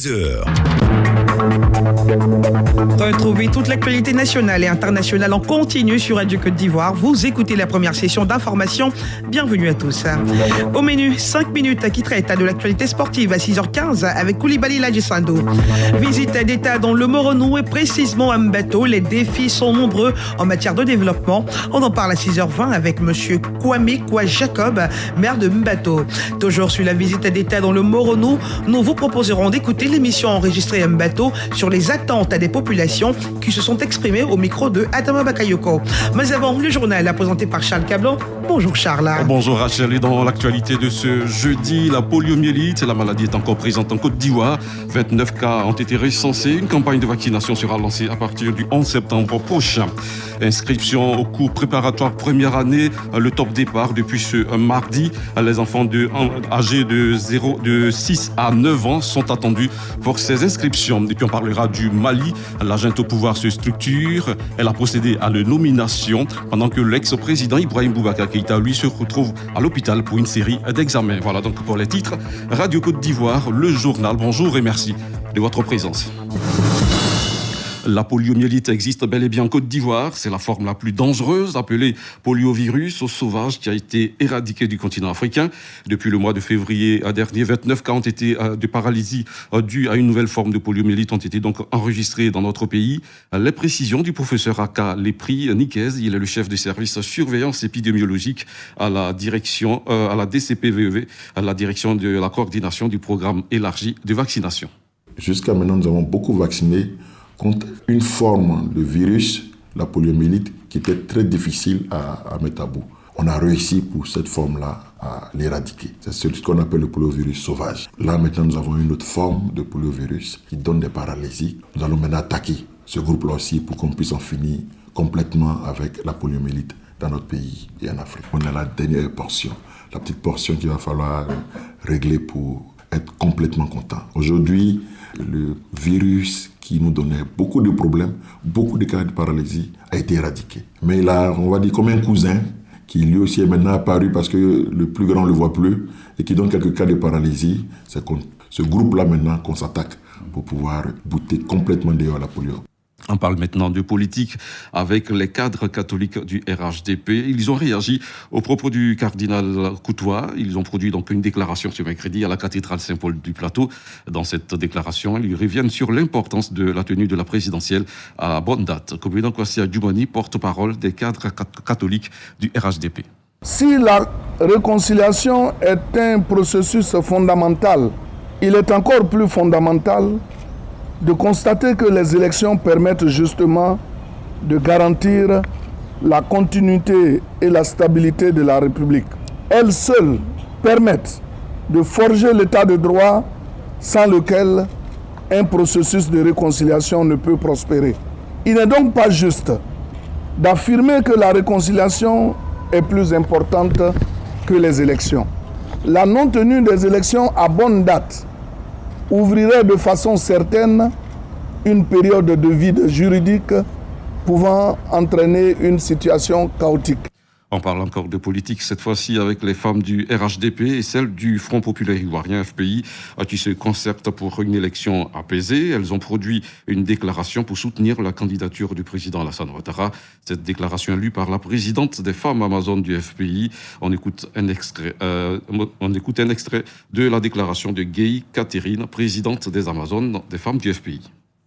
6h. Retrouvez toute l'actualité nationale et internationale en continu sur Radio Côte d'Ivoire. Vous écoutez la première session d'information. Bienvenue à tous. Au menu, 5 minutes qui traitent de l'actualité sportive à 6h15 avec Koulibaly Ladjissando. Visite d'État dans le Moronou et précisément à Mbato. Les défis sont nombreux en matière de développement. On en parle à 6h20 avec monsieur Kwame Jacob, maire de Mbato. Toujours sur la visite d'État dans le Moronou, nous vous proposerons d'écouter l'émission enregistrée à Mbato sur les attentes des populations qui se sont exprimées au micro de Adama Bakayoko. Mais avant, le journal présenté par Charles Cablan. Bonjour Charles. Bonjour Rachel. Et dans l'actualité de ce jeudi, la poliomyélite, la maladie est encore présente en Côte d'Ivoire. 29 cas ont été recensés. Une campagne de vaccination sera lancée à partir du 11 septembre prochain. Inscription au cours préparatoire première année, le top départ depuis ce mardi. Les enfants âgés de 6 à 9 ans sont attendus pour ces inscriptions. Et puis on parlera du Mali. La junte au pouvoir se structure. Elle a procédé à la nomination pendant que l'ex-président Ibrahim Boubacar Keïta, lui, se retrouve à l'hôpital pour une série d'examens. Voilà donc pour les titres. Radio Côte d'Ivoire, le journal. Bonjour et merci de votre présence. La poliomyélite existe bel et bien en Côte d'Ivoire. C'est la forme la plus dangereuse, appelée poliovirus sauvage, qui a été éradiquée du continent africain. Depuis le mois de février dernier, 29 cas ont été de paralysie dus à une nouvelle forme de poliomyélite ont été donc enregistrés dans notre pays. Les précisions du professeur Aka Lepri Niquez, il est le chef du service surveillance épidémiologique à la direction, à la DCPVEV, à la direction de la coordination du programme élargi de vaccination. Jusqu'à maintenant, nous avons beaucoup vacciné contre une forme de virus, la poliomyélite, qui était très difficile à mettre à bout. On a réussi pour cette forme-là à l'éradiquer. C'est ce qu'on appelle le poliovirus sauvage. Là, maintenant, nous avons une autre forme de poliovirus qui donne des paralysies. Nous allons maintenant attaquer ce groupe-là aussi pour qu'on puisse en finir complètement avec la poliomyélite dans notre pays et en Afrique. On a la dernière portion, la petite portion qu'il va falloir régler pour être complètement content. Aujourd'hui, le virus qui nous donnait beaucoup de problèmes, beaucoup de cas de paralysie, a été éradiqué. Mais là, on va dire comme un cousin qui lui aussi est maintenant apparu parce que le plus grand ne le voit plus et qui donne quelques cas de paralysie, c'est ce groupe-là maintenant qu'on s'attaque pour pouvoir bouter complètement dehors la polio. On parle maintenant de politique avec les cadres catholiques du RHDP. Ils ont réagi au propos du cardinal Coutois. Ils ont produit donc une déclaration ce mercredi à la cathédrale Saint-Paul du Plateau. Dans cette déclaration, ils reviennent sur l'importance de la tenue de la présidentielle à la bonne date. Koubina Kwasi Adjoumani, porte-parole des cadres catholiques du RHDP. Si la réconciliation est un processus fondamental, il est encore plus fondamental de constater que les élections permettent justement de garantir la continuité et la stabilité de la République. Elles seules permettent de forger l'état de droit sans lequel un processus de réconciliation ne peut prospérer. Il n'est donc pas juste d'affirmer que la réconciliation est plus importante que les élections. La non-tenue des élections à bonne date ouvrirait de façon certaine une période de vide juridique pouvant entraîner une situation chaotique. On parle encore de politique, cette fois-ci avec les femmes du RHDP et celles du Front populaire ivoirien, FPI, qui se concertent pour une élection apaisée. Elles ont produit une déclaration pour soutenir la candidature du président Alassane Ouattara. Cette déclaration est lue par la présidente des femmes amazones du FPI. On écoute un extrait de la déclaration de Gueye Catherine, présidente des Amazones, des femmes du FPI.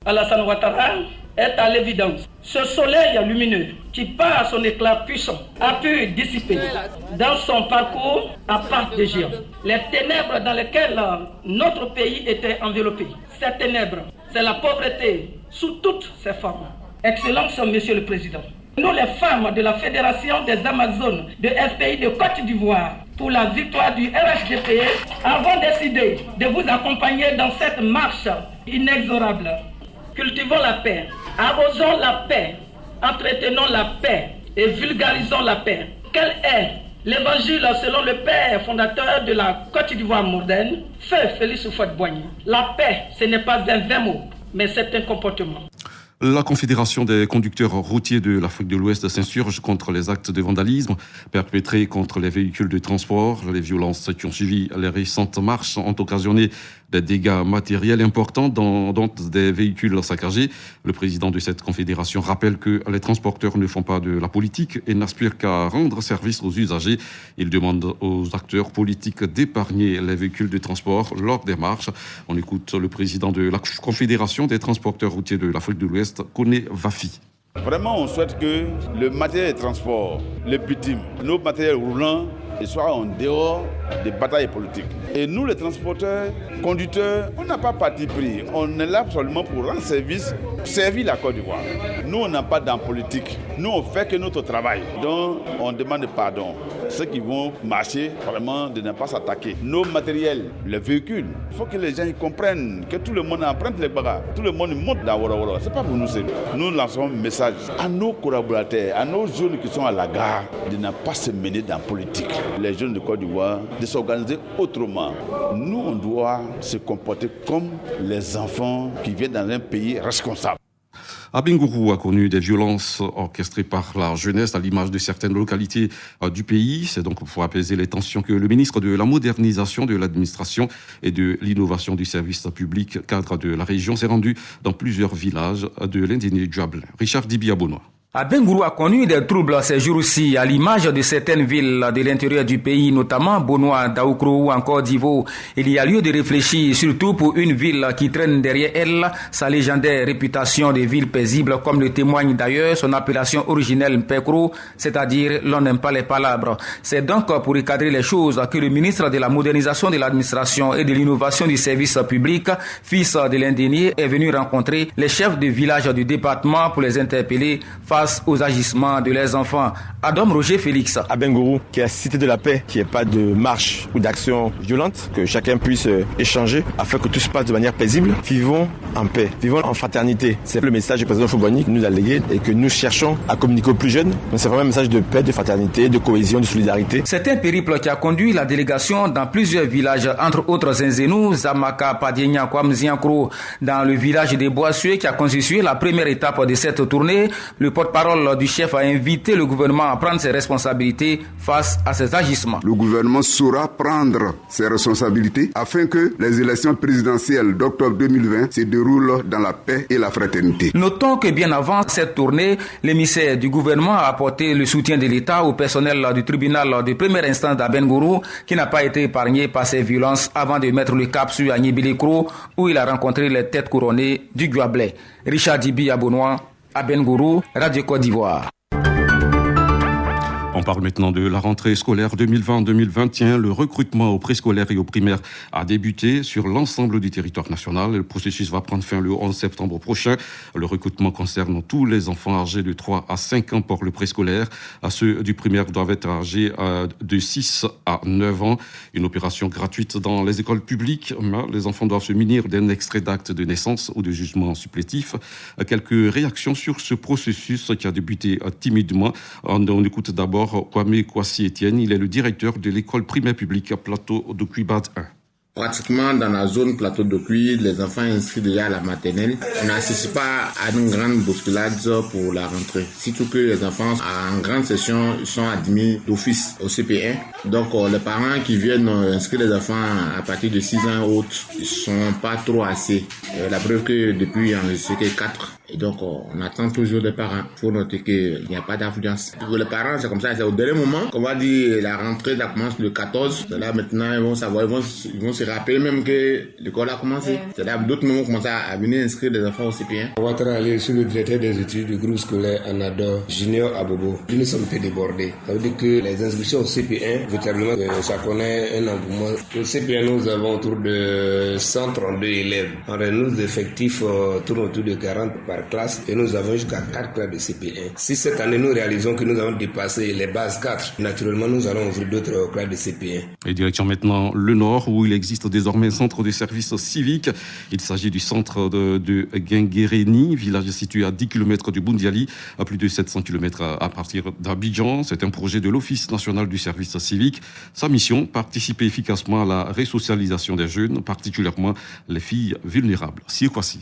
Alassane Ouattara est à l'évidence ce soleil lumineux qui, par son éclat puissant, a pu dissiper dans son parcours à part des géants les ténèbres dans lesquelles notre pays était enveloppé. Ces ténèbres, c'est la pauvreté sous toutes ses formes. Excellence, Monsieur le Président. Nous, les femmes de la Fédération des Amazones de FPI de Côte d'Ivoire, pour la victoire du RHDP, avons décidé de vous accompagner dans cette marche inexorable. Cultivons la paix, arrosons la paix, entretenons la paix et vulgarisons la paix. Quel est l'évangile selon le père fondateur de la Côte d'Ivoire moderne, Feu Félix Houphouët-Boigny? La paix, ce n'est pas un vain mot, mais c'est un comportement. La Confédération des conducteurs routiers de l'Afrique de l'Ouest s'insurge contre les actes de vandalisme perpétrés contre les véhicules de transport. Les violences qui ont suivi les récentes marches ont occasionné des dégâts matériels importants dont des véhicules saccagés. Le président de cette confédération rappelle que les transporteurs ne font pas de la politique et n'aspirent qu'à rendre service aux usagers. Il demande aux acteurs politiques d'épargner les véhicules de transport lors des marches. On écoute le président de la Confédération des transporteurs routiers de l'Afrique de l'Ouest, Koné Vafi. Vraiment, on souhaite que le matériel de transport, les bitumes, nos matériels roulants, soient en dehors des batailles politiques. Et nous, les transporteurs, conducteurs, on n'a pas parti pris. On est là seulement pour rendre service, servir la Côte d'Ivoire. Nous, on n'a pas dans politique. Nous, on fait que notre travail. Donc, on demande pardon. Ceux qui vont marcher, vraiment, de ne pas s'attaquer. Nos matériels, les véhicules, il faut que les gens comprennent que tout le monde emprunte les bagages. Tout le monde monte dans Wara Wara. Ce n'est pas pour nous, c'est nous. Nous lançons un message à nos collaborateurs, à nos jeunes qui sont à la gare, de ne pas se mener dans la politique. Les jeunes de Côte d'Ivoire, de s'organiser autrement. Nous, on doit se comporter comme les enfants qui viennent dans un pays responsable. Abengourou a connu des violences orchestrées par la jeunesse à l'image de certaines localités du pays. C'est donc pour apaiser les tensions que le ministre de la modernisation de l'administration et de l'innovation du service public, cadre de la région, s'est rendu dans plusieurs villages de l'Indénié Djuablin. Richard Dibi-Abonois. Abengourou a connu des troubles ces jours-ci à l'image de certaines villes de l'intérieur du pays, notamment Bonoa, Daoukro ou encore Divo. Il y a lieu de réfléchir, surtout pour une ville qui traîne derrière elle sa légendaire réputation de ville paisible, comme le témoigne d'ailleurs son appellation originelle Mpekro, c'est-à-dire l'on n'aime pas les palabres. C'est donc pour recadrer les choses que le ministre de la modernisation de l'administration et de l'innovation du service public, fils de l'Indénié, est venu rencontrer les chefs de village du département pour les interpeller face aux agissements de leurs enfants. Adam Roger Félix. Abengourou, qui est la cité de la paix, qu'il n'y ait pas de marche ou d'action violente, que chacun puisse échanger afin que tout se passe de manière paisible. Vivons en paix, vivons en fraternité. C'est le message du président Foubani qui nous a légué et que nous cherchons à communiquer aux plus jeunes. Donc c'est vraiment un message de paix, de fraternité, de cohésion, de solidarité. C'est un périple qui a conduit la délégation dans plusieurs villages, entre autres Zinzenou, Zamaka, Padienya, Kwamziankro, dans le village des Boissueux qui a constitué la première étape de cette tournée. Le porte-parole du chef a invité le gouvernement à prendre ses responsabilités face à ces agissements. Le gouvernement saura prendre ses responsabilités afin que les élections présidentielles d'octobre 2020 se déroulent dans la paix et la fraternité. Notons que bien avant cette tournée, l'émissaire du gouvernement a apporté le soutien de l'État au personnel du tribunal de première instance d'Abengourou qui n'a pas été épargné par ces violences avant de mettre le cap sur Agnibilikro où il a rencontré les têtes couronnées du Djuablin. Richard Dibi-Abonois, Abengourou, Radio Côte d'Ivoire. On parle maintenant de la rentrée scolaire 2020-2021. Le recrutement au préscolaire et au primaire a débuté sur l'ensemble du territoire national. Le processus va prendre fin le 11 septembre prochain. Le recrutement concerne tous les enfants âgés de 3 à 5 ans pour le préscolaire. Ceux du primaire doivent être âgés de 6 à 9 ans. Une opération gratuite dans les écoles publiques. Les enfants doivent se munir d'un extrait d'acte de naissance ou de jugement supplétif. Quelques réactions sur ce processus qui a débuté timidement. On écoute d'abord Kwame Kwasi Etienne, il est le directeur de l'école primaire publique Plateau d'Okui Bad 1. Pratiquement dans la zone Plateau d'Okui, les enfants inscrits déjà à la maternelle, on n'assiste pas à une grande bousculade pour la rentrée. Surtout que les enfants en grande session sont admis d'office au CP1. Donc les parents qui viennent inscrire les enfants à partir de 6 ans et autres, ils sont pas trop assez. La preuve que depuis il n'y a que 4. Et donc, on attend toujours les parents. Il faut noter qu'il n'y a pas d'affluence. Pour les parents, c'est comme ça. C'est au dernier moment qu'on va dire la rentrée commence le 14. C'est là maintenant, ils vont savoir, ils vont se rappeler même que l'école a commencé. C'est là d'autres moments commencent à venir inscrire les enfants au CP1. On va aller sur le directeur des études du groupe scolaire Anador, Junior Abobo. Nous sommes un peu débordés. Ça veut dire que les inscriptions au CP1, véritablement, ça connaît un engouement. Au CP1, nous avons autour de 132 élèves. Alors, nos effectifs tournent autour de 40 par classe et nous avons jusqu'à 4 classes de CP1. Si cette année nous réalisons que nous avons dépassé les bases 4, naturellement nous allons ouvrir d'autres classes de CP1. Et direction maintenant le Nord où il existe désormais un centre de service civique. Il s'agit du centre de Guinguéréni, village situé à 10 km du Boundiali, à plus de 700 km à partir d'Abidjan. C'est un projet de l'Office national du service civique. Sa mission, participer efficacement à la resocialisation des jeunes, particulièrement les filles vulnérables. Si et quoi si.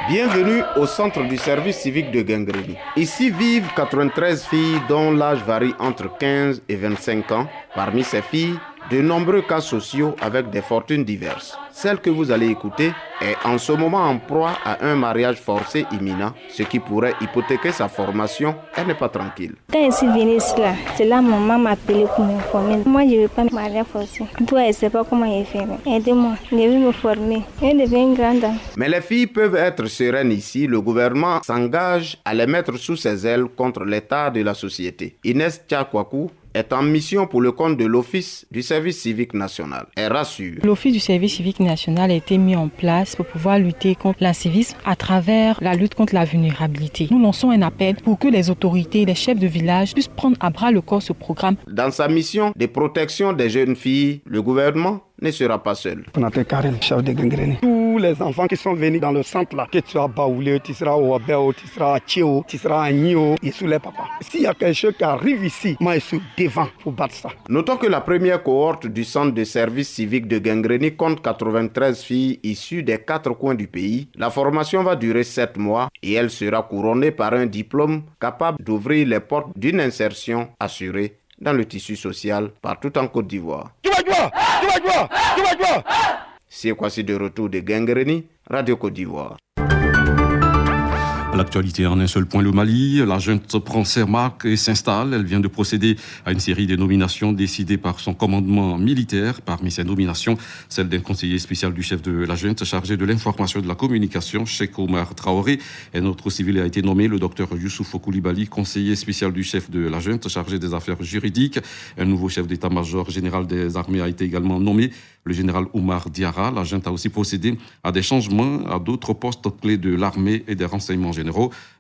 Bienvenue au centre du service civique de Guinguerény. Ici vivent 93 filles dont l'âge varie entre 15 et 25 ans. Parmi ces filles, de nombreux cas sociaux avec des fortunes diverses. Celle que vous allez écouter est en ce moment en proie à un mariage forcé imminent, ce qui pourrait hypothéquer sa formation. Elle n'est pas tranquille. Quand je suis venue ici, c'est là maman m'a appelé pour m'informer. Moi, je ne veux pas me marier forcé. Toi, je ne sais pas comment il fait. Aidez-moi, je vais me former. Je deviens grande. Mais les filles peuvent être sereines ici. Le gouvernement s'engage à les mettre sous ses ailes contre l'état de la société. Inès Tchakwakou est en mission pour le compte de l'Office du service civique national. Elle rassure. L'Office du service civique national a été mis en place pour pouvoir lutter contre l'incivisme à travers la lutte contre la vulnérabilité. Nous lançons un appel pour que les autorités et les chefs de village puissent prendre à bras le corps ce programme. Dans sa mission de protection des jeunes filles, le gouvernement ne sera pas seul. Chef de Guinguerény. Tous les enfants qui sont venus dans le centre là, que tu sois à Baoulé, tu seras au Abéo, tu seras à Tchéo, tu seras à Nio, et sous les papas. S'il y a quelque chose qui arrive ici, moi je suis devant pour battre ça. Notons que la première cohorte du centre de service civique de Guinguerény compte 93 filles issues des 4 coins du pays. La formation va durer 7 mois et elle sera couronnée par un diplôme capable d'ouvrir les portes d'une insertion assurée dans le tissu social partout en Côte d'Ivoire. C'est Kwasi de retour de Guinguerény, Radio Côte d'Ivoire. L'actualité en un seul point, le Mali. La junte prend ses marques et s'installe. Elle vient de procéder à une série de nominations décidées par son commandement militaire. Parmi ces nominations, celle d'un conseiller spécial du chef de la junte chargé de l'information et de la communication, Cheikh Omar Traoré. Un autre civil a été nommé, le docteur Youssouf Koulibaly, conseiller spécial du chef de la junte chargé des affaires juridiques. Un nouveau chef d'état-major général des armées a été également nommé, le général Oumar Diarra. La junte a aussi procédé à des changements à d'autres postes clés de l'armée et des renseignements généraux.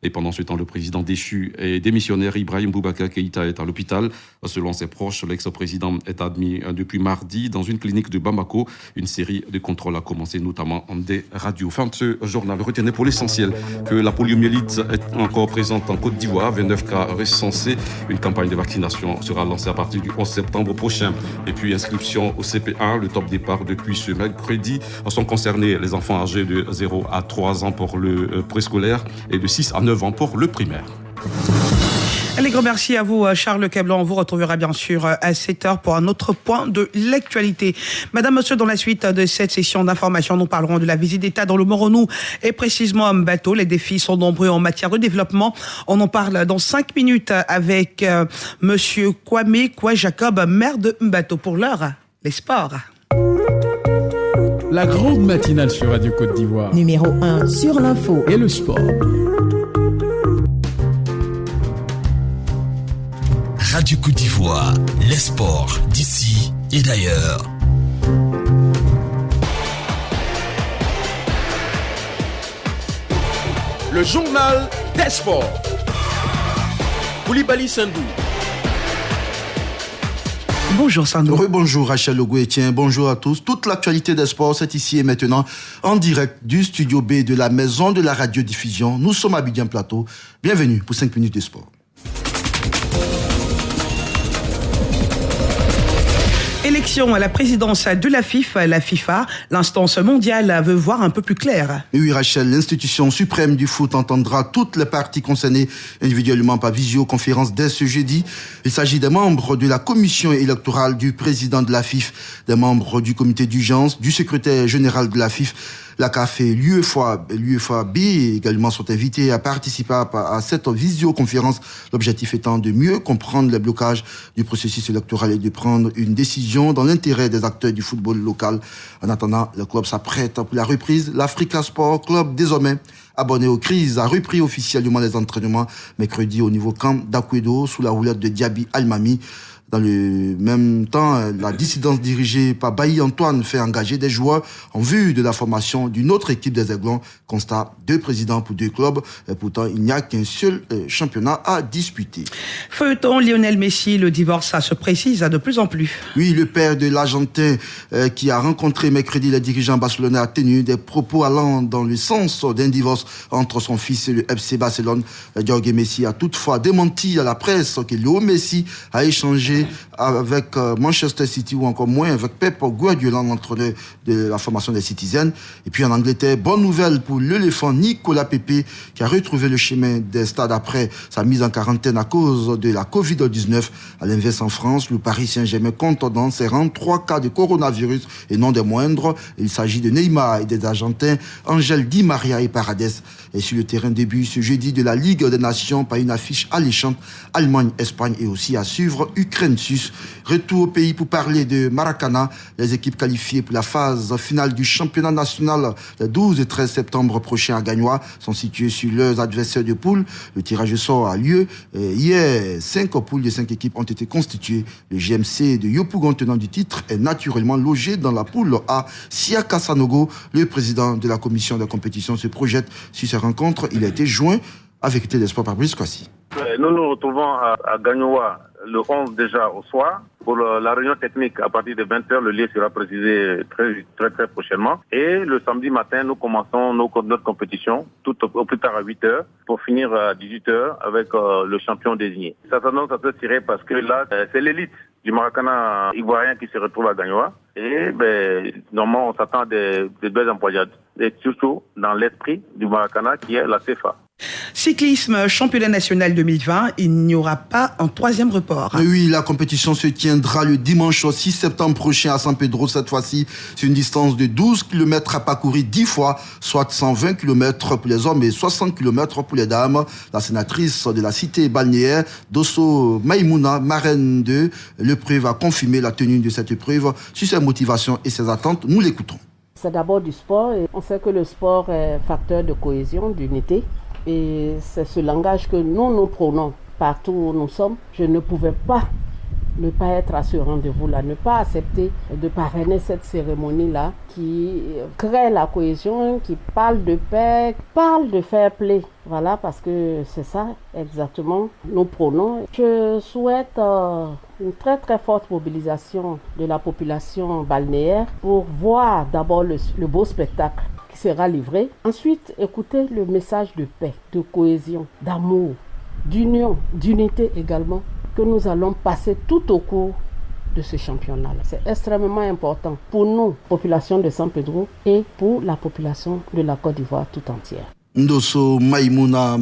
Et pendant ce temps, le président déchu et démissionnaire Ibrahim Boubacar Keïta est à l'hôpital. Selon ses proches, l'ex-président est admis depuis mardi dans une clinique de Bamako. Une série de contrôles a commencé, notamment des radios. Fin de ce journal. Retenez pour l'essentiel que la poliomyélite est encore présente en Côte d'Ivoire. 29 cas recensés. Une campagne de vaccination sera lancée à partir du 11 septembre prochain. Et puis, inscription au CP1, le top départ depuis ce mercredi. Sont concernés les enfants âgés de 0 à 3 ans pour le préscolaire et de 6 à 9 ans pour le primaire. Allez, grand merci à vous, Charles Cablan. On vous retrouvera bien sûr à 7h pour un autre point de l'actualité. Madame, monsieur, dans la suite de cette session d'information, nous parlerons de la visite d'État dans le Moronou et précisément à Mbato. Les défis sont nombreux en matière de développement. On en parle dans 5 minutes avec monsieur Kwame Jacob, maire de Mbato. Pour l'heure, les sports. La grande matinale sur Radio Côte d'Ivoire. Numéro 1 sur l'info et le sport. Radio Côte d'Ivoire, les sports d'ici et d'ailleurs. Le journal des sports. Koulibaly Sandou. Bonjour Sandro. Bonjour Rachel Ogouetien, bonjour à tous. Toute l'actualité des sports, c'est ici et maintenant en direct du studio B de la maison de la radiodiffusion. Nous sommes à Abidjan Plateau. Bienvenue pour 5 minutes de sport. Élection à la présidence de la FIFA, l'instance mondiale veut voir un peu plus clair. Oui Rachel, l'institution suprême du foot entendra toutes les parties concernées individuellement par visioconférence dès ce jeudi. Il s'agit des membres de la commission électorale, du président de la FIFA, des membres du comité d'urgence, du secrétaire général de la FIFA. La CAF et l'UEFAB également sont invités à participer à cette visioconférence. L'objectif étant de mieux comprendre les blocages du processus électoral et de prendre une décision dans l'intérêt des acteurs du football local. En attendant, le club s'apprête pour la reprise. L'Africa Sport Club, désormais abonné aux crises, a repris officiellement les entraînements mercredi au niveau camp d'Akwedo sous la houlette de Diaby Almami. Dans le même temps, la dissidence dirigée par Bailly Antoine fait engager des joueurs en vue de la formation d'une autre équipe des Aiglons. Constat, 2 présidents pour 2 clubs. Et pourtant, il n'y a qu'un seul championnat à disputer. Feuilleton Lionel Messi, le divorce, ça se précise de plus en plus. Oui, le père de l'Argentin qui a rencontré mercredi les dirigeants barcelonais a tenu des propos allant dans le sens d'un divorce entre son fils et le FC Barcelone. Jorge Messi a toutefois démenti à la presse que Léo Messi a échangé avec Manchester City ou encore moins avec Pep Guardiola, l'entraîneur de la formation des Citizens. Et puis en Angleterre, bonne nouvelle pour l'éléphant Nicolas Pepe qui a retrouvé le chemin des stades après sa mise en quarantaine à cause de la Covid-19. À l'inverse, en France, le Paris Saint-Germain compte dans ses rangs 3 cas de coronavirus et non des moindres. Il s'agit de Neymar et des Argentins Angel Di Maria et Paredes. Et sur le terrain début ce jeudi de la Ligue des Nations par une affiche alléchante, Allemagne, Espagne et aussi à suivre Ukraine-Suisse. Retour au pays pour parler de Maracana. Les équipes qualifiées pour la phase finale du championnat national le 12 et 13 septembre prochain à Gagnoa sont situées sur leurs adversaires de poule. Le tirage au sort a lieu hier. 5 poules de 5 équipes ont été constituées. Le GMC de Yopougon, tenant du titre, est naturellement logé dans la poule A. Siaka Sanogo, le président de la commission de compétition, se projette sur ces rencontres. Il a été joint avec Téléspoir par Brice Kwasi. Nous nous retrouvons à Gagnoa le 11 déjà au soir pour la réunion technique à partir de 20h. Le lieu sera précisé très prochainement. Et le samedi matin, nous commençons notre compétition tout au plus tard à 8h pour finir à 18h avec le champion désigné. Ça s'annonce à se tirer parce que là, c'est l'élite du Maracana ivoirien qui se retrouve à Gagnoa. Et normalement, on s'attend à des belles employades. Et surtout dans l'esprit du Maracana qui est la CFA. Cyclisme, championnat national 2020, il n'y aura pas un 3e report. Oui, la compétition se tiendra le dimanche 6 septembre prochain à San Pedro. Cette fois-ci, c'est une distance de 12 km à parcourir 10 fois, soit 120 km pour les hommes et 60 km pour les dames. La sénatrice de la cité balnéaire, Dosso Maïmouna, marraine de l'épreuve, a confirmé la tenue de cette épreuve. Sur ses motivations et ses attentes, nous l'écoutons. C'est d'abord du sport et on sait que le sport est facteur de cohésion, d'unité. Et c'est ce langage que nous prônons partout où nous sommes. Je ne pouvais pas ne pas être à ce rendez-vous-là, ne pas accepter de parrainer cette cérémonie-là qui crée la cohésion, qui parle de paix, parle de fair play. Voilà, parce que c'est ça exactement nous prônons. Je souhaite une très forte mobilisation de la population balnéaire pour voir d'abord le beau spectacle qui sera livré. Ensuite, écouter le message de paix, de cohésion, d'amour, d'union, d'unité également, que nous allons passer tout au cours de ce championnat-là. C'est extrêmement important pour nous, population de San Pedro, et pour la population de la Côte d'Ivoire tout entière. Ndosso Maïmouna,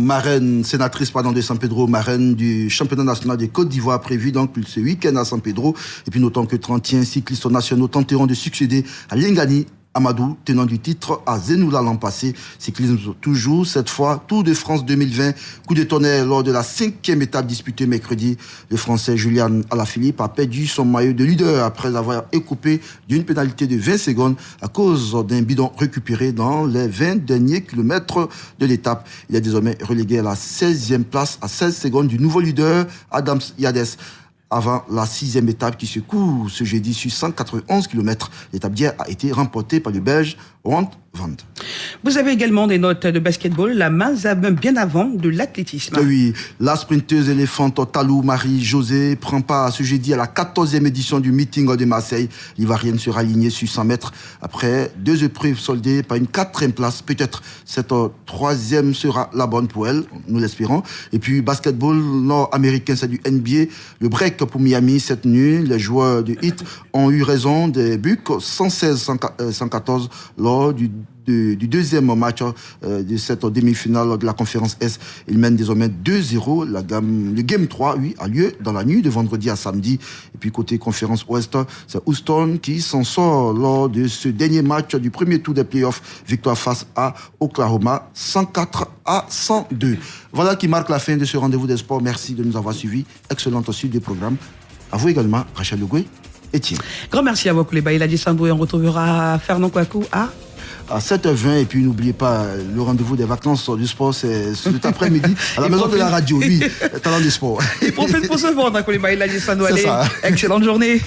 sénatrice de San Pedro, marraine du championnat national de Côte d'Ivoire prévu donc ce week-end à San Pedro. Et puis notons que 31 cyclistes nationaux tenteront de succéder à Lingani Amadou, tenant du titre à Zenoula l'an passé. Cyclisme toujours, cette fois, Tour de France 2020. Coup de tonnerre lors de la 5e étape disputée mercredi. Le Français Julian Alaphilippe a perdu son maillot de leader après avoir écopé d'une pénalité de 20 secondes à cause d'un bidon récupéré dans les 20 derniers kilomètres de l'étape. Il est désormais relégué à la 16e place à 16 secondes du nouveau leader, Adams Yades. Avant la 6e étape qui se court ce jeudi sur 191 km. L'étape d'hier a été remportée par le Belge Ronde Vande. Vous avez également des notes de basketball, la main bien avant de l'athlétisme. Oui, la sprinteuse éléphante Talou Marie-Josée prend part ce jeudi à la 14e édition du meeting de Marseille. L'Ivoirienne sera alignée sur 100 mètres après 2 épreuves soldées par une 4e place. Peut-être cette 3e sera la bonne pour elle, nous l'espérons. Et puis basketball nord-américain, c'est du NBA. Le break pour Miami cette nuit. Les joueurs de Heat ont eu raison des Bucks 116-114 lors du deuxième match de cette demi-finale de la conférence S. Il mène désormais 2-0. Le Game 3, a lieu dans la nuit de vendredi à samedi. Et puis côté conférence Ouest, c'est Houston qui s'en sort lors de ce dernier match du premier tour des playoffs. Victoire face à Oklahoma, 104-102. Voilà qui marque la fin de ce rendez-vous des sports. Merci de nous avoir suivis. Excellente suite des programmes. À vous également, Rachel Legoué. Etienne. Grand merci à vous, Koulibaly Ladji-Sambou, et on retrouvera Fernand Kouakou à 7h20. Et puis n'oubliez pas, le rendez-vous des vacances du sport, c'est cet après-midi à la maison de la radio. Oui, talent du sport. Et profite pour se vendre, Koulibaly Ladji-Sambou. Allez, excellente journée.